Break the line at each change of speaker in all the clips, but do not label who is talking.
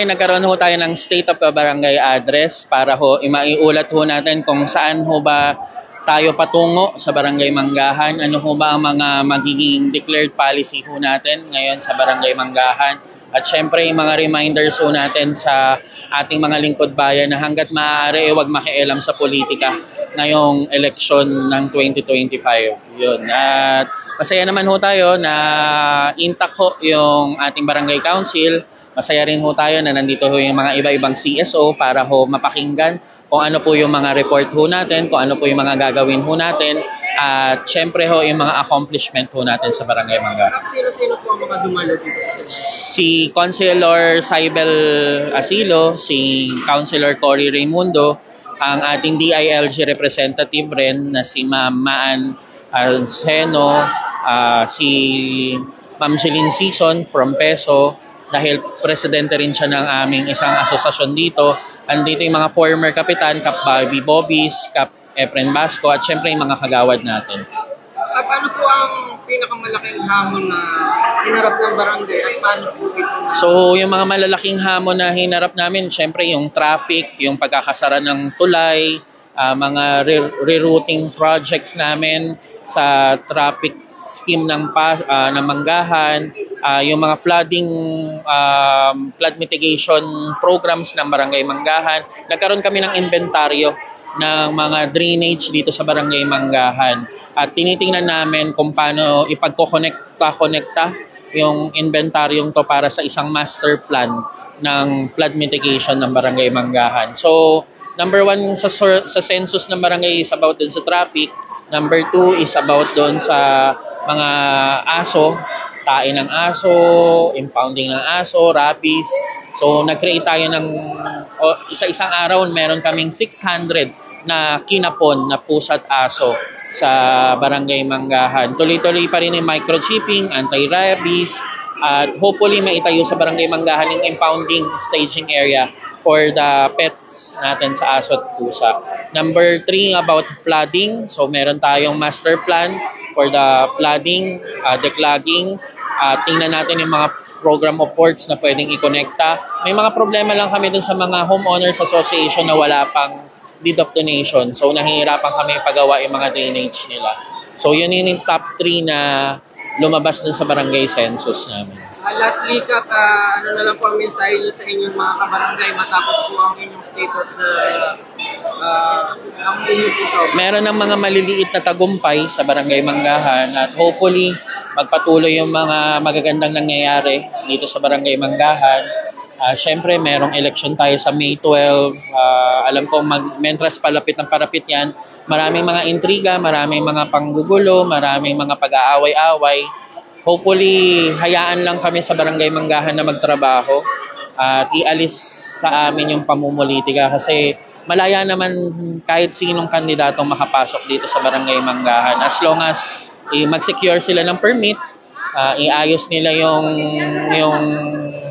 barangay, nagkaroon ho tayo ng State of the Barangay Address para ho maiulat ho natin kung saan ho ba tayo patungo sa Barangay Manggahan. Ano ho ba ang mga magiging declared policy ho natin ngayon sa Barangay Manggahan. At syempre, yung mga reminders ho natin sa ating mga lingkod bayan na hanggat maaari huwag makialam sa politika ngayong eleksyon ng 2025. Yun. At masaya naman ho tayo na intact ho yung ating Barangay Council. Masaya rin ho tayo na nandito ho yung mga iba-ibang CSO para ho mapakinggan kung ano po yung mga report ho natin, kung ano po yung mga gagawin ho natin, at syempre ho yung mga accomplishment ho natin sa Barangay Manggahan.
Sino-sino po ang mga dumalo dito?
Si Councilor Saibel Asilo, si Councilor Cory Raimundo, ang ating DILG representative rin na si Ma'am Maan Alceno, si Ma'am Jeline Season from PESO, dahil presidente rin siya ng aming isang asosasyon dito. Andito yung mga former kapitan, Kap Bobby Bobis, Kap Efren Basco, at syempre yung mga kagawad natin.
Paano po ang pinakamalaking hamon na hinarap ng barangay at paano po ito
So, yung mga malalaking hamon na hinarap namin, syempre yung traffic, yung pagkakasara ng tulay, mga rerouting projects namin sa traffic scheme ng Manggahan, yung mga flood mitigation programs ng Barangay Manggahan. Nagkaroon kami ng inventaryo ng mga drainage dito sa Barangay Manggahan. At tinitingnan namin kung paano ipagkokonekta yung inventaryong to para sa isang master plan ng flood mitigation ng Barangay Manggahan. So, number 1 sa census ng barangay is about dun sa traffic. Number 2 is about dun sa mga aso, tain ng aso, impounding ng aso, rabies. So, nag-create tayo ng isa-isang araw, meron kaming 600 na kinapon na pusa at aso sa Barangay Manggahan. Tuloy-tuloy pa rin yung microchipping, anti-rabies, at hopefully maitayo sa Barangay Manggahan yung impounding staging area for the pets natin sa aso at pusa. Number 3, about flooding. So, meron tayong master plan for the flooding, declogging. Tingnan natin yung mga program of works na pwedeng i-connecta. May mga problema lang kami dun sa mga homeowners association na wala pang deed of donation. So, nahihirapan kami pagawa yung mga drainage nila. So, yun yung top 3 na lumabas dun sa barangay census namin.
Lastly, Kap, ano na lang po ang mensahe nyo sa inyong mga kabarangay matapos po ang inyong state of the ang inyong puso?
Meron ng mga maliliit na tagumpay sa Barangay Manggahan at hopefully magpatuloy yung mga magagandang nangyayari dito sa Barangay Manggahan. Siyempre, merong election tayo sa May 12. Alam ko, mentras palapit ng parapit yan, maraming mga intriga, maraming mga panggugulo, maraming mga pag-aaway-away. Hopefully, hayaan lang kami sa Barangay Manggahan na magtrabaho at ialis sa amin yung pamumulitika kasi malaya naman kahit sinong kandidatong makapasok dito sa Barangay Manggahan as long as mag-secure sila ng permit, iayos nila yung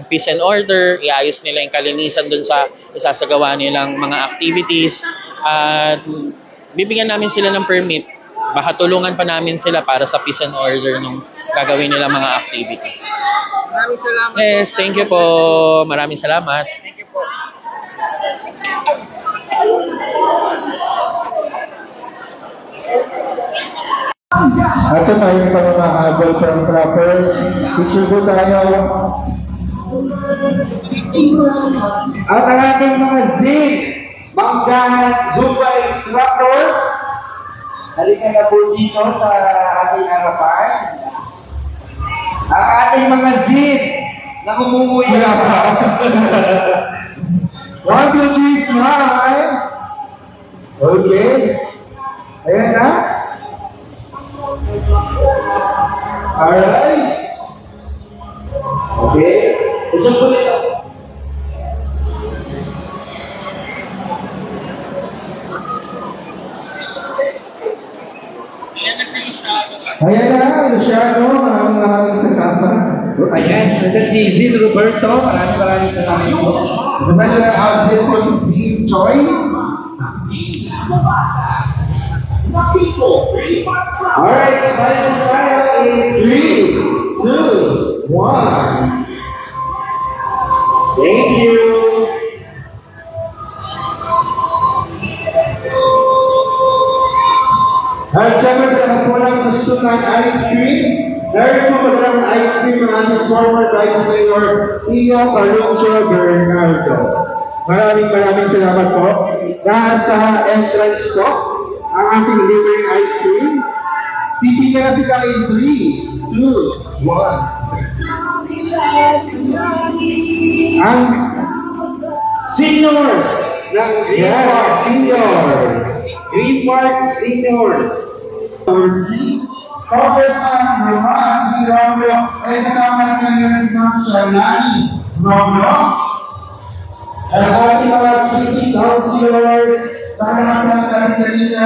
peace and order, iayos nila yung kalinisan dun sa isasagawa nilang mga activities at bibigyan namin sila ng permit. Baka tulungan pa namin sila para sa peace and order nung gagawin nila mga activities.
Maraming salamat.
Yes, thank you po. Maraming salamat.
Thank you po.
Ito tayo pa mga habol from proper. Picture po tayo.
At ang ating mga Zin, Manggahan Zumba Instructors, halika na po dito sa ating harapan. Ang ating mga Zin na umuwi na pa.
1, 2, 3, smile. Okay. Ayan na. Alright.
Okay. Usap po nito.
Ayan na, Luciano. Maraming salamat.
Ayan, ito si Zin Roberto. Maraming salamat po.
National absent po si Zin Choi.
Alright, smile in 3, 2, 1. Thank you.
At syempre sa kapulang gusto ng ice cream, meron po ba ng ice cream ng ating former Vice Mayor Iyo Carlucho Bernardo. Maraming salamat po. Nasa entrance ko ang ating libreng ice cream. Pipigyan na sila in 3, 2, 1. Ang
Seniors ng Green Park Seniors. Green Park Seniors.
Congressman Roman C. Romeo ay kasama na kanila si Ma'am Charlani Romeo. Ang ating mga city councilor na nakasama natin kanina,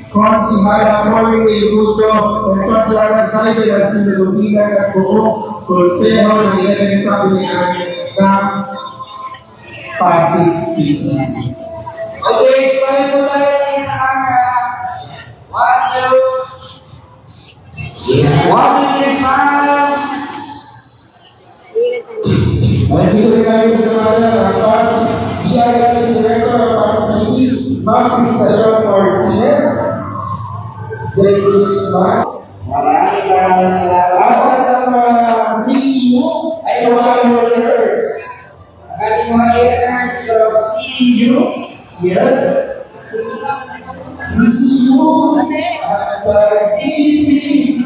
Konsihara Cory A. Buto, at Konsihara Saibel at Sinulutinan at buong konseho ng Eleven Sabinian ng Pasig City.
Okay, smile po tayo ngayon sa camera. 1, 2. 1, 2, smile.
At dito rin kami sa mga ang Pasig BIA Director ng Pasig City, Ma'am Station Martinez. Then Guzman.
Maraming salamat.
Asa ng mga CEO ay social workers.
Ating mga leaders of CU.
Yes. CEO at PPC